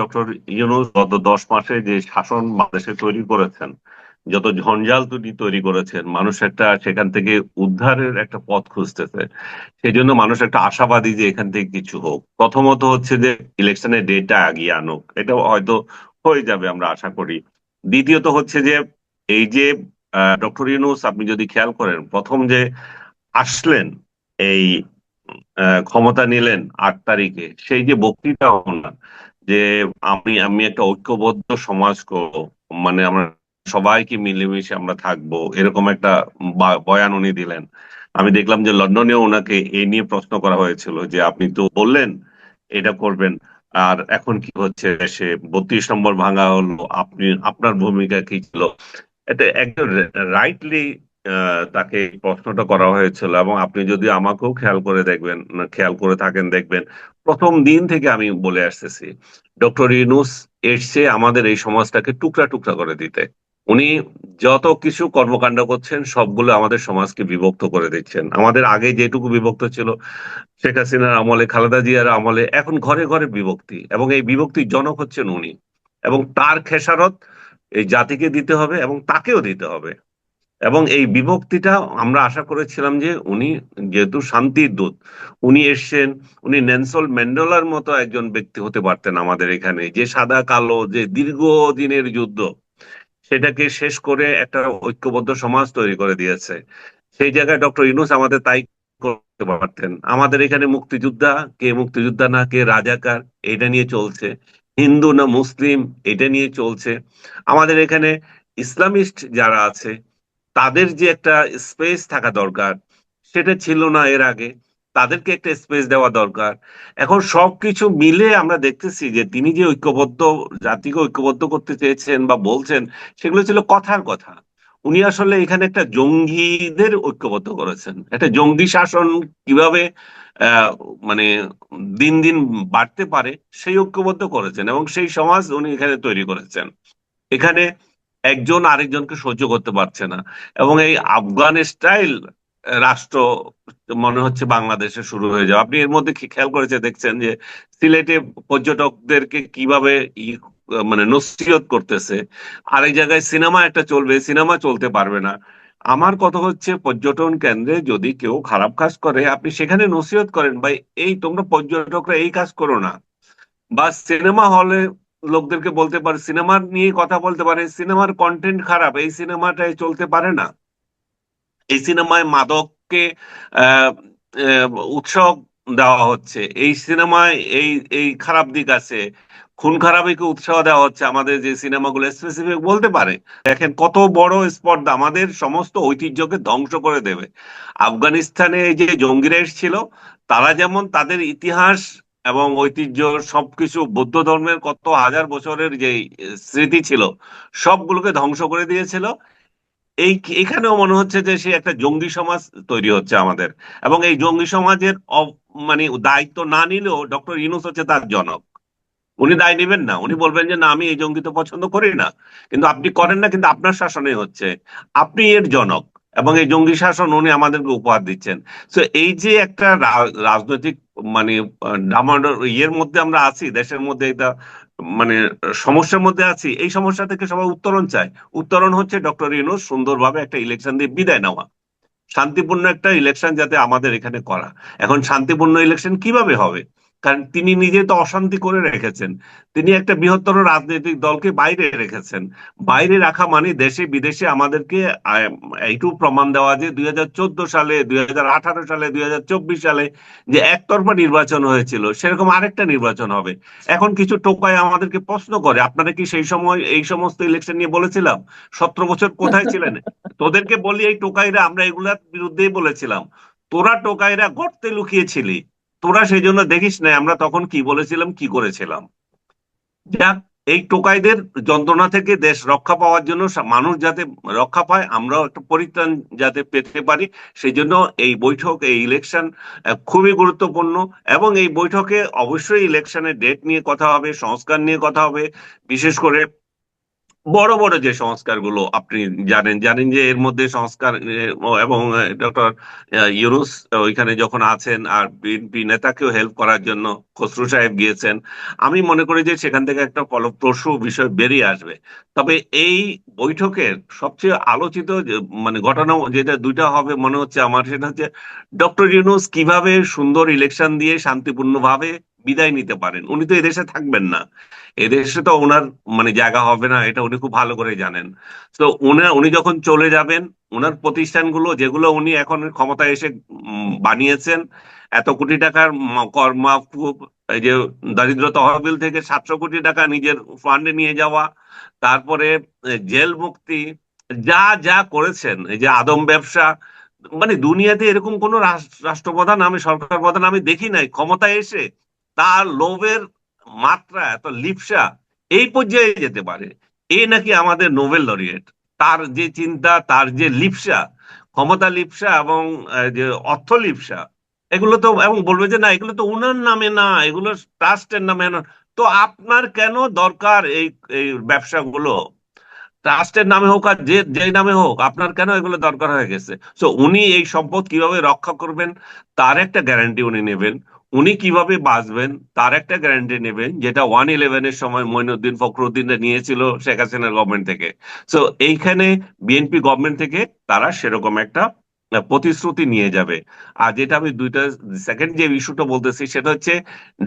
Doctor Yunus গত 10 মাসে যে শাসন বাংলাদেশে তৈরি করেছেন, যত ঝঞ্ঝাল তিনি তৈরি করেছেন, মানুষ একটা সেখান থেকে উদ্ধারের একটা পথ খুঁজতেছে। সেই জন্য মানুষ একটা আশাবাদী যে এখান থেকে কিছু হোক। প্রথমত হচ্ছে যে ইলেকশনের ডেটটা আগিয়ে আনুক, এটা হয়তো হয়ে যাবে আমরা আশা করি। দ্বিতীয়ত হচ্ছে যে এই যে ডক্টর ইউনূস, আপনি যদি খেয়াল করেন, প্রথম যে আসলেন এই ক্ষমতা নিলেন 8 তারিখে, সেই যে বক্তৃতা ওনার, যে আমি আমি একটা ঐক্যবদ্ধ সমাজ করব, মানে আমরা সবাইকে মিলেমিশে আমরা থাকবো, এরকম একটা বয়ান উনি দিলেন। আমি দেখলাম যে লন্ডনেও ওনাকে এই নিয়ে প্রশ্ন করা হয়েছিল যে আপনি তো বললেন এটা করবেন, আর এখন কি হচ্ছে, সে 32 নম্বর ভাঙা হলো, আপনি আপনার ভূমিকা কি ছিল। এটা একদম রাইটলি তাকে এই প্রশ্নটা করা হয়েছিল। এবং আপনি যদি আমাকেও খেয়াল করে দেখবেন, খেয়াল করে থাকেন, দেখবেন প্রথম দিন থেকে আমি বলে আসতেছি, ডক্টর ইউনূস এসছে আমাদের এই সমাজটাকে টুকরা টুকরা করে দিতে। উনি যত কিছু কর্মকাণ্ড করছেন সবগুলো আমাদের সমাজকে বিভক্ত করে দিচ্ছেন। আমাদের আগে যেটুকু বিভক্ত ছিল শেখ হাসিনার আমলে, খালেদা জিয়ার আমলে, এখন ঘরে ঘরে বিভক্তি, এবং এই বিভক্তির জনক হচ্ছেন উনি। এবং তার খেসারত এই জাতিকে দিতে হবে এবং তাকেও দিতে হবে। এবং এই বিভক্তিটা আমরা আশা করেছিলাম যে উনি যেহেতু শান্তির দূত, উনি এসছেন, উনি নেলসন ম্যান্ডেলার মতো একজন ব্যক্তি হতে পারতেন আমাদের এখানে, যে সাদা কালো যে দীর্ঘদিনের যুদ্ধ সেটাকে শেষ করে একটা ঐক্যবদ্ধ সমাজ তৈরি করে দিয়েছে। সেই জায়গায় ডক্টর ইউনূস আমাদের তাই করতে পারতেন। আমাদের এখানে মুক্তিযোদ্ধা কে, মুক্তিযোদ্ধা না কে, রাজাকার, এটা নিয়ে চলছে। হিন্দু না মুসলিম, এটা নিয়ে চলছে। আমাদের এখানে ইসলামিস্ট যারা আছে তাদের যে একটা স্পেস থাকা দরকার, সেটা ছিল না এর আগে। তাদেরকে একটা স্পেস দেওয়া দরকার। এখন সবকিছু মিলে আমরা দেখতেছি যে তিনি যে ঐক্যবদ্ধ, জাতিকে ঐক্যবদ্ধ করতে চেয়েছেন বা বলছেন, সেগুলো ছিল কথার কথা। উনি আসলে এখানে একটা জঙ্গিদের ঐক্যবদ্ধ করেছেন, একটা জঙ্গি শাসন কিভাবে আহ মানে দিন দিন বাড়তে পারে সেই ঐক্যবদ্ধ করেছেন, এবং সেই সমাজ উনি এখানে তৈরি করেছেন। এখানে একজন আরেকজনকে সহ্য করতে পারছে না। এবং এই আফগান স্টাইল রাষ্ট্র মনে হচ্ছে বাংলাদেশে শুরু হয়ে যাবে। আপনি এর মধ্যে কি খেয়াল করেছে দেখছেন যে সিলেটে পর্যটকদেরকে কিভাবে মানে নসিহত করতেছে। আরেক জায়গায় সিনেমা একটা চলবে, সিনেমা চলতে পারবে না। আমার কথা হচ্ছে, পর্যটন কেন্দ্রে যদি কেউ খারাপ কাজ করে আপনি সেখানে নসিহত করেন, ভাই এই তোমরা পর্যটকরা এই কাজ করো না। বা সিনেমা হলে লোকদেরকে বলতে পারে, সিনেমা নিয়ে কথা বলতে পারে, সিনেমার কন্টেন্ট খারাপ, এই সিনেমাটাই চলতে পারে না। এই সিনেমায় মাদককে আহ আহ, উৎসাহ দেওয়া হচ্ছে, এই সিনেমায় এই এই খারাপ দিক আছে, খুন খারাপিকে উৎসাহ দেওয়া হচ্ছে। আমাদের যে সিনেমাগুলো স্পেসিফিক বলতে পারে, দেখেন কত বড় স্পর্ধা, আমাদের সমস্ত ঐতিহ্যকে ধ্বংস করে দেবে। আফগানিস্তানে এই যে জঙ্গিরা এসেছিল, তারা যেমন তাদের ইতিহাস এবং ঐতিহ্য সবকিছু, বৌদ্ধ ধর্মের কত হাজার বছরের যে স্মৃতি ছিল, সবগুলোকে ধ্বংস করে দিয়েছিল। এই এখানেও মনে হচ্ছে যে সে একটা জঙ্গি সমাজ তৈরি হচ্ছে আমাদের। এবং এই জঙ্গি সমাজের মানে দায়িত্ব না নিলেও ডক্টর ইউনূস হচ্ছে তার জনক। উনি দায় নেবেন না, উনি বলবেন যে না, আমি এই জঙ্গি তো পছন্দ করি না। কিন্তু আপনি করেন না, কিন্তু আপনার শাসনে হচ্ছে, আপনি এর জনক। এবং এই জঙ্গি শাসন উনি আমাদেরকে উপহার দিচ্ছেন। তো এই যে একটা রাজনৈতিক মানে ডামাডোল ইয়ের মধ্যে আমরা আছি, দেশের মধ্যে এটা মানে সমস্যার মধ্যে আছি, এই সমস্যা থেকে সবাই উত্তরণ চায়। উত্তরণ হচ্ছে ডক্টর ইউনূস সুন্দরভাবে একটা ইলেকশন দিয়ে বিদায় নেওয়া, শান্তিপূর্ণ একটা ইলেকশন যাতে আমাদের এখানে করা। এখন শান্তিপূর্ণ ইলেকশন কিভাবে হবে? কারণ তিনি নিজে তো অশান্তি করে রেখেছেন। তিনি একটা বৃহত্তর রাজনৈতিক দলকে বাইরে রেখেছেন। বাইরে রাখা মানে দেশে বিদেশে আমাদেরকে আহ, এইটুকু প্রমাণ দেওয়া যে 2014 সালে, 2018 সালে, 2024 সালে যে একতরফা নির্বাচন হয়েছিল, সেরকম আরেকটা নির্বাচন হবে। এখন কিছু টোকাই আমাদেরকে প্রশ্ন করে, আপনারা কি সেই সময় এই সমস্ত ইলেকশন নিয়ে বলেছিলাম? 17 বছর কোথায় ছিলেন? তোদেরকে বলি, এই টোকাইরা আমরা এগুলার বিরুদ্ধেই বলেছিলাম। তোরা টোকাইরা গর্তে লুকিয়েছিলি, তোরা সেই জন্য দেখিস না আমরা তখন কি বলেছিলাম, কি করেছিলাম। যাক, এই টোকাইদের যন্ত্রণা থেকে দেশ রক্ষা পাওয়ার জন্য, মানুষ যাতে রক্ষা পায়, আমরাও একটা পরিত্রাণ যাতে পেতে পারি, সেই জন্য এই বৈঠক, এই ইলেকশন খুবই গুরুত্বপূর্ণ। এবং এই বৈঠকে অবশ্যই ইলেকশনের ডেট নিয়ে কথা হবে, সংস্কার নিয়ে কথা হবে। বিশেষ করে বড় বড় যে সংস্কারগুলো আপনি জানেন জানেন যে এর মধ্যে সংস্কার এবং ডক্টর ইউনূস ওইখানে যখন আছেন আর বিএনপি নেতাকেও হেল্প করার জন্য খসরু সাহেব গিয়েছেন। আমি মনে করি যে সেখান থেকে একটা ফলপ্রসূ বিষয় বেরিয়ে আসবে। তবে এই বৈঠকের সবচেয়ে আলোচিত মানে ঘটনা যেটা দুইটা হবে মনে হচ্ছে আমার, সেটা হচ্ছে ডক্টর ইউনূস কিভাবে সুন্দর ইলেকশন দিয়ে শান্তিপূর্ণভাবে বিদায় নিতে পারেন। উনি তো এদেশে থাকবেন না, এদেশে তো ওনার মানে জায়গা হবে না, এটা উনি খুব ভালো করে জানেন। তো উনি যখন চলে যাবেন, ওনার প্রতিষ্ঠানগুলো যেগুলো উনি এখন ক্ষমতায় এসে বানিয়েছেন, এত কোটি টাকার কর মাফুক, এই যে দারিদ্র তহবিল থেকে 700 কোটি টাকা নিজের ফান্ডে নিয়ে যাওয়া, তারপরে জেল মুক্তি, যা যা করেছেন, এই যে আদম ব্যবসা, মানে দুনিয়াতে এরকম কোন রাষ্ট্রপ্রধান আমি সরকার প্রধান আমি দেখি নাই ক্ষমতায় এসে তার লোভের মাত্রা এত লিপসা এই পর্যায়ে যেতে পারে। এ নাকি আমাদের নোবেল লরিয়েট, তার যে চিন্তা, তার যে লিপসা, ক্ষমতা লিপসা এবং যে অর্থ লিপসা, এগুলো তো, এবং বলবে যে না এগুলো তো উনার নামে না, এগুলো ট্রাস্টের নামে না। তো আপনার কেন দরকার এই এই ব্যবসাগুলো? ট্রাস্টের নামে হোক আর যে যে নামে হোক, আপনার কেন এগুলো দরকার হয়ে গেছে? তো উনি এই সম্পদ কিভাবে রক্ষা করবেন তার একটা গ্যারান্টি উনি নেবেন। উনি কিভাবে বাঁচবেন তার একটা গ্যারান্টি নেবেন, যেটা 111-এর সময় মঈনুদ্দিন ফখরুদ্দিন নিয়েছিল শেখ হাসিনার গভর্নমেন্ট থেকে। তো এইখানে বিএনপি গভর্নমেন্ট থেকে তারা সেরকম একটা প্রতিশ্রুতি নিয়ে যাবে। আর যেটা আমি দুইটা সেকেন্ড যে ইস্যুটা বলতেছি সেটা হচ্ছে,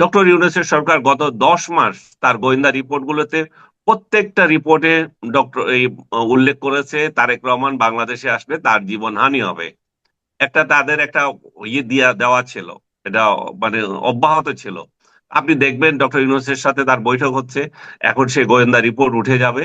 ডক্টর ইউনূসের সরকার গত 10 মাস তার গোয়েন্দা রিপোর্ট গুলোতে প্রত্যেকটা রিপোর্টে ডক্টর এই উল্লেখ করেছে তারেক রহমান বাংলাদেশে আসলে তার জীবন হানি হবে। একটা তাদের একটা দিয়া দেওয়া ছিল, এটা মানে অব্যাহত ছিল। আপনি দেখবেন ডক্টর ইউনূসের সাথে তার বৈঠক হচ্ছে, এখন সে গোয়েন্দা রিপোর্ট উঠে যাবে।